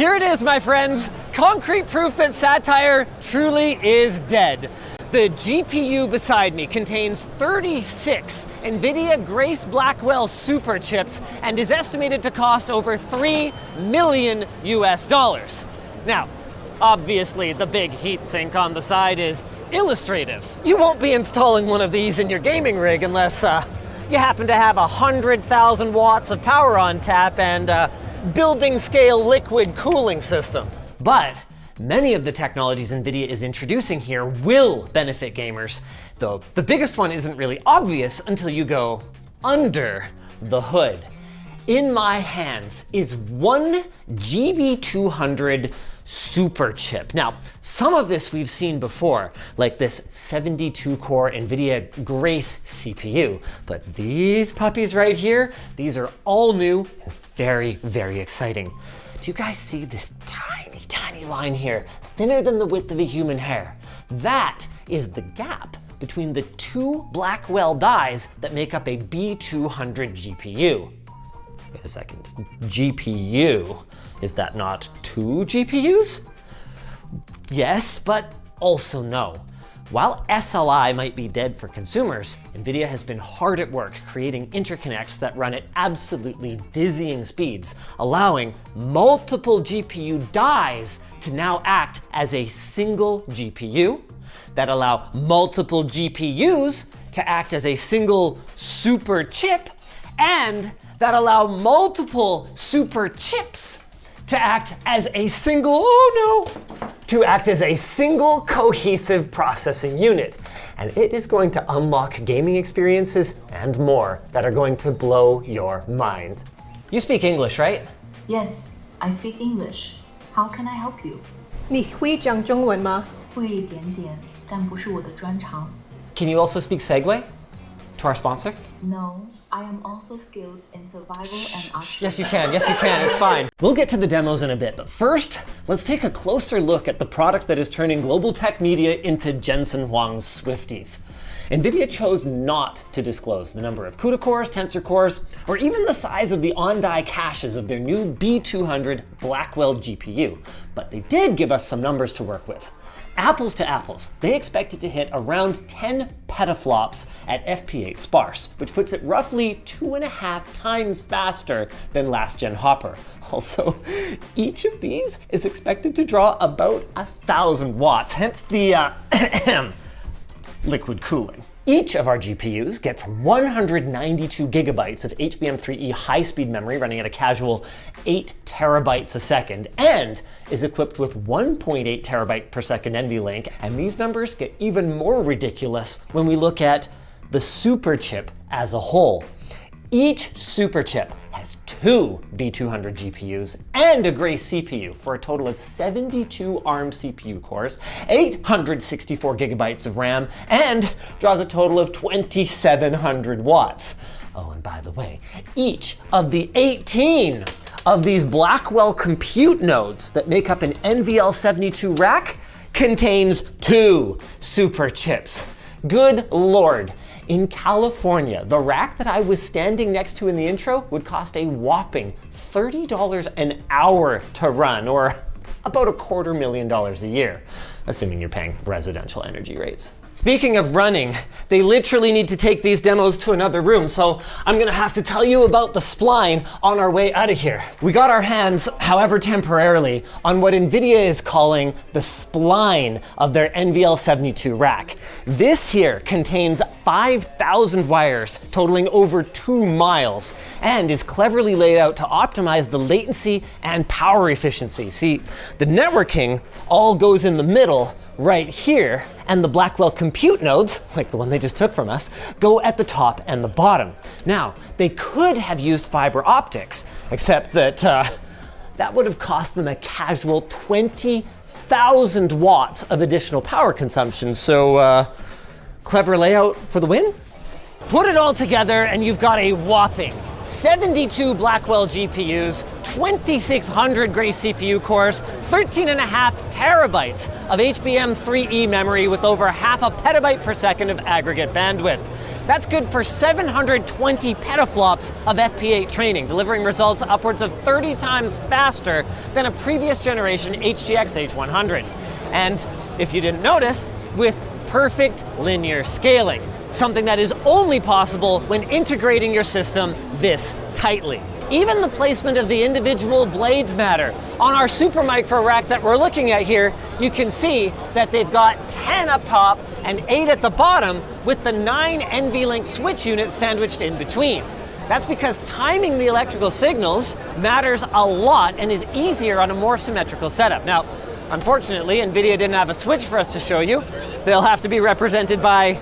Here it is, my friends. Concrete proof that satire truly is dead. The GPU beside me contains 36 NVIDIA Grace Blackwell super chips and is estimated to cost over $3 million US. Now, obviously the big heatsink on the side is illustrative. You won't be installing one of these in your gaming rig unless you happen to have 100,000 watts of power on tap and a building scale liquid cooling system. But many of the technologies NVIDIA is introducing here will benefit gamers, though the biggest one isn't really obvious until you go under the hood. In my hands is one GB200 super chip. Now, some of this we've seen before, like this 72-core NVIDIA Grace CPU, but these puppies right here, these are all new and very, very exciting. Do you guys see this tiny line here, thinner than the width of a human hair? That is the gap between the two Blackwell dies that make up a B200 GPU. Wait a second, GPU? Is that not two GPUs? Yes, but also no. While SLI might be dead for consumers, NVIDIA has been hard at work creating interconnects that run at absolutely dizzying speeds, allowing multiple GPU dies to now act as a single GPU, that allow multiple GPUs to act as a single super chip, and that allow multiple super chips to act as a single, to act as a single cohesive processing unit. And it is going to unlock gaming experiences and more that are going to blow your mind. You speak English, right? Yes, I speak English. How can I help you? 你会讲中文吗？会一点点，但不是我的专长。 Can you also speak Segway to our sponsor? No, I am also skilled in survival and archery. Yes, you can. Yes, you can. It's fine. We'll get to the demos in a bit, but first, let's take a closer look at the product that is turning global tech media into Jensen Huang's Swifties. NVIDIA chose not to disclose the number of CUDA cores, tensor cores, or even the size of the on-die caches of their new B200 Blackwell GPU, but they did give us some numbers to work with. Apples to apples, they expect it to hit around 10 petaflops at FP8 sparse, which puts it roughly 2.5 times faster than last-gen Hopper. Also, each of these is expected to draw about 1,000 watts, hence the liquid cooling. Each of our GPUs gets 192 gigabytes of HBM3E high-speed memory running at a casual 8 terabytes a second, and is equipped with 1.8 terabyte per second NVLink. And these numbers get even more ridiculous when we look at the super chip as a whole. Each super chip has two B200 GPUs and a Grace CPU for a total of 72 ARM CPU cores, 864 gigabytes of RAM, and draws a total of 2,700 watts. Oh, and by the way, each of the 18 of these Blackwell compute nodes that make up an NVL72 rack contains two super chips. Good Lord. In California, the rack that I was standing next to in the intro would cost a whopping $30 an hour to run, or about $250,000 a year, assuming you're paying residential energy rates. Speaking of running, they literally need to take these demos to another room, so I'm gonna have to tell you about the spline on our way out of here. We got our hands, however temporarily, on what NVIDIA is calling the spline of their NVL72 rack. This here contains 5,000 wires totaling over 2 miles and is cleverly laid out to optimize the latency and power efficiency. See, the networking all goes in the middle right here, and the Blackwell compute nodes, like the one they just took from us, go at the top and the bottom. Now, they could have used fiber optics, except that that would have cost them a casual 20,000 watts of additional power consumption. So, clever layout for the win? Put it all together and you've got a whopping 72 Blackwell GPUs, 2,600 Grace CPU cores, 13.5 terabytes of HBM3E memory with over 0.5 petabyte per second of aggregate bandwidth. That's good for 720 petaflops of FP8 training, delivering results upwards of 30 times faster than a previous generation HGX H100. And if you didn't notice, with perfect linear scaling, something that is only possible when integrating your system this tightly. Even the placement of the individual blades matter. On our Supermicro rack that we're looking at here, you can see that they've got 10 up top and 8 at the bottom, with the 9 NVLink switch units sandwiched in between. That's because timing the electrical signals matters a lot and is easier on a more symmetrical setup. Now, unfortunately, NVIDIA didn't have a switch for us to show you. They'll have to be represented by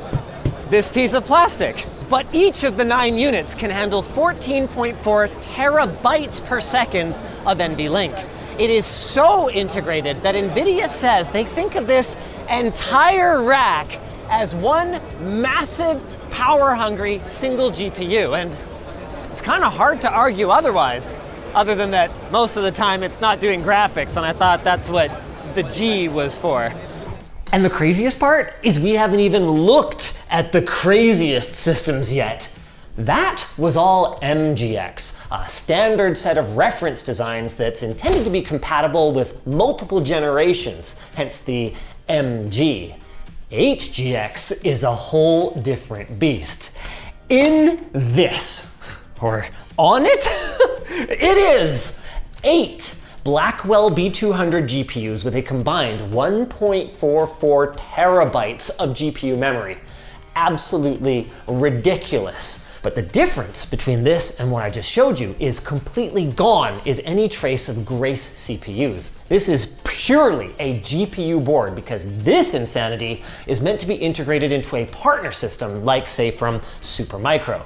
this piece of plastic. But each of the 9 units can handle 14.4 terabytes per second of NVLink. It is so integrated that NVIDIA says they think of this entire rack as one massive, power-hungry single GPU. And it's kind of hard to argue otherwise, other than that most of the time it's not doing graphics, and I thought that's what the G was for. And the craziest part is we haven't even looked at the craziest systems yet. That was all MGX, a standard set of reference designs that's intended to be compatible with multiple generations, hence the MG. HGX is a whole different beast. In this, or on it, it is 8 Blackwell B200 GPUs with a combined 1.44 terabytes of GPU memory. Absolutely ridiculous. But the difference between this and what I just showed you is completely gone is any trace of Grace CPUs. This is purely a GPU board because this insanity is meant to be integrated into a partner system like, say, from Supermicro.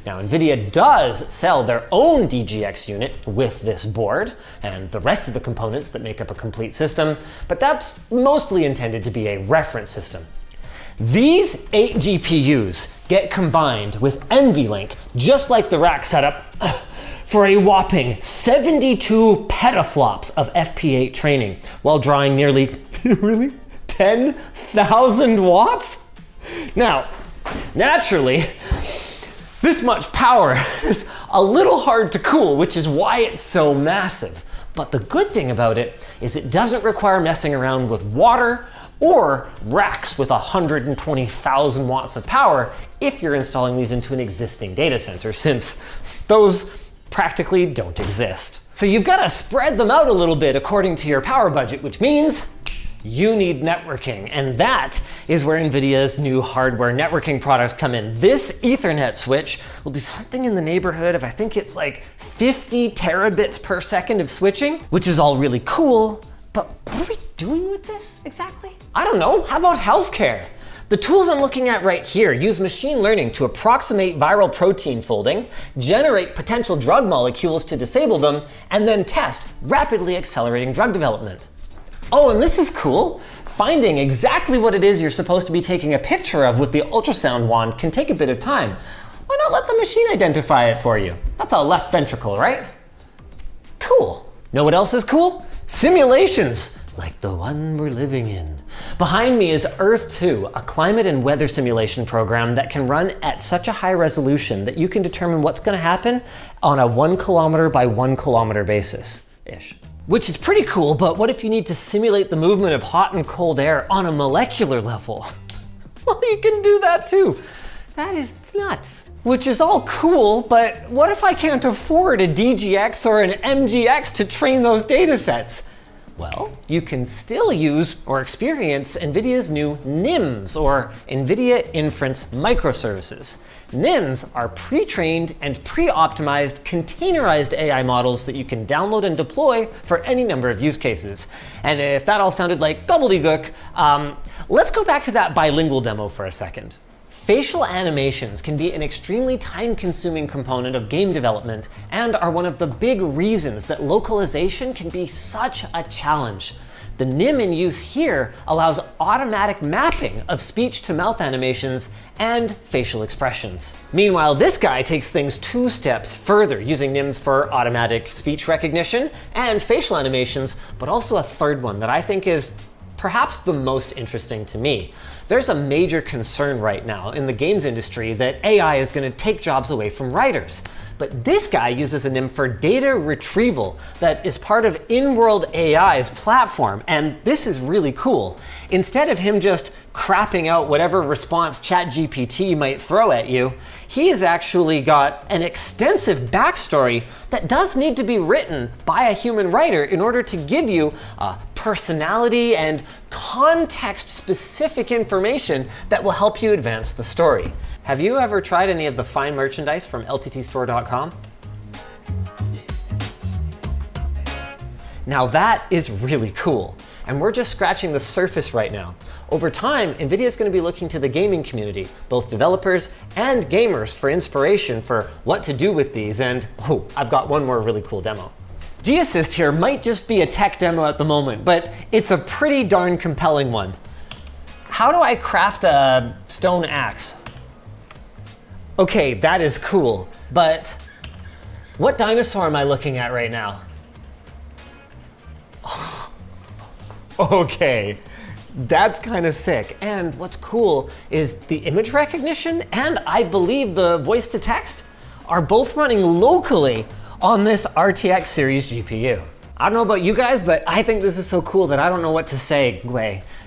Now, NVIDIA does sell their own DGX unit with this board and the rest of the components that make up a complete system, but that's mostly intended to be a reference system. These 8 GPUs get combined with NVLink, just like the rack setup, for a whopping 72 petaflops of FP8 training, while drawing nearly, really, 10,000 watts? Now, naturally, this much power is a little hard to cool, which is why it's so massive. But the good thing about it is it doesn't require messing around with water or racks with 120,000 watts of power if you're installing these into an existing data center, since those practically don't exist. So you've got to spread them out a little bit according to your power budget, which means you need networking, and that is where NVIDIA's new hardware networking products come in. This Ethernet switch will do something in the neighborhood of, I think it's like 50 terabits per second of switching, which is all really cool, but what are we doing with this exactly? I don't know, how about healthcare? The tools I'm looking at right here use machine learning to approximate viral protein folding, generate potential drug molecules to disable them, and then test rapidly accelerating drug development. Oh, and this is cool. Finding exactly what it is you're supposed to be taking a picture of with the ultrasound wand can take a bit of time. Why not let the machine identify it for you? That's a left ventricle, right? Cool. Know what else is cool? Simulations, like the one we're living in. Behind me is Earth 2, a climate and weather simulation program that can run at such a high resolution that you can determine what's going to happen on a 1 kilometer by 1 kilometer basis-ish. Which is pretty cool, but what if you need to simulate the movement of hot and cold air on a molecular level? Well, you can do that too. That is nuts. Which is all cool, but what if I can't afford a DGX or an MGX to train those data sets? Well, you can still use or experience NVIDIA's new NIMs, or NVIDIA Inference Microservices. NIMs are pre-trained and pre-optimized containerized AI models that you can download and deploy for any number of use cases. And if that all sounded like gobbledygook, let's go back to that bilingual demo for a second. Facial animations can be an extremely time-consuming component of game development and are one of the big reasons that localization can be such a challenge. The NIM in use here allows automatic mapping of speech to mouth animations and facial expressions. Meanwhile, this guy takes things 2 steps further, using NIMs for automatic speech recognition and facial animations, but also a third one that I think is perhaps the most interesting to me. There's a major concern right now in the games industry that AI is going to take jobs away from writers. But this guy uses a NIM for data retrieval that is part of In-World AI's platform, and this is really cool. Instead of him just crapping out whatever response ChatGPT might throw at you, he has actually got an extensive backstory that does need to be written by a human writer in order to give you personality and context-specific information that will help you advance the story. Have you ever tried any of the fine merchandise from lttstore.com? Now that is really cool, and we're just scratching the surface right now. Over time, NVIDIA is going to be looking to the gaming community, both developers and gamers, for inspiration for what to do with these, and oh, I've got one more really cool demo. G-Assist here might just be a tech demo at the moment, but it's a pretty darn compelling one. How do I craft a stone axe? Okay, that is cool, but what dinosaur am I looking at right now? Okay, that's kind of sick. And what's cool is the image recognition and I believe the voice to text are both running locally on this RTX series GPU. I don't know about you guys, but I think this is so cool that I don't know what to say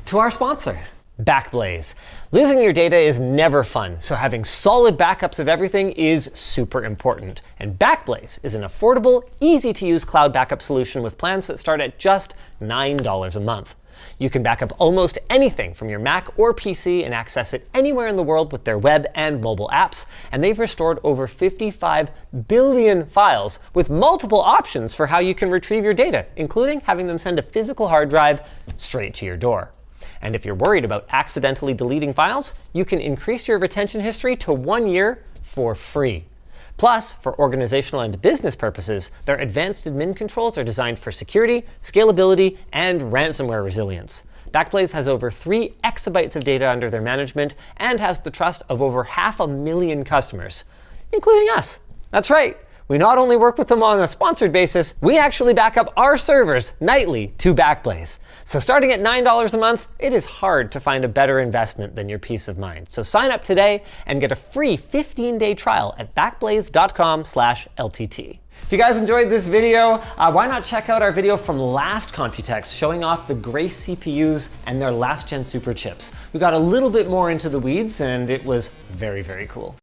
to our sponsor. Backblaze. Losing your data is never fun, so having solid backups of everything is super important. And Backblaze is an affordable, easy-to-use cloud backup solution with plans that start at just $9 a month. You can back up almost anything from your Mac or PC and access it anywhere in the world with their web and mobile apps, and they've restored over 55 billion files with multiple options for how you can retrieve your data, including having them send a physical hard drive straight to your door. And if you're worried about accidentally deleting files, you can increase your retention history to 1 year for free. Plus, for organizational and business purposes, their advanced admin controls are designed for security, scalability, and ransomware resilience. Backblaze has over 3 exabytes of data under their management and has the trust of over 500,000 customers, including us. That's right. We not only work with them on a sponsored basis, we actually back up our servers nightly to Backblaze. So starting at $9 a month, it is hard to find a better investment than your peace of mind. So sign up today and get a free 15-day trial at backblaze.com/LTT. If you guys enjoyed this video, why not check out our video from last Computex showing off the Grace CPUs and their last gen super chips. We got a little bit more into the weeds and it was very, very cool.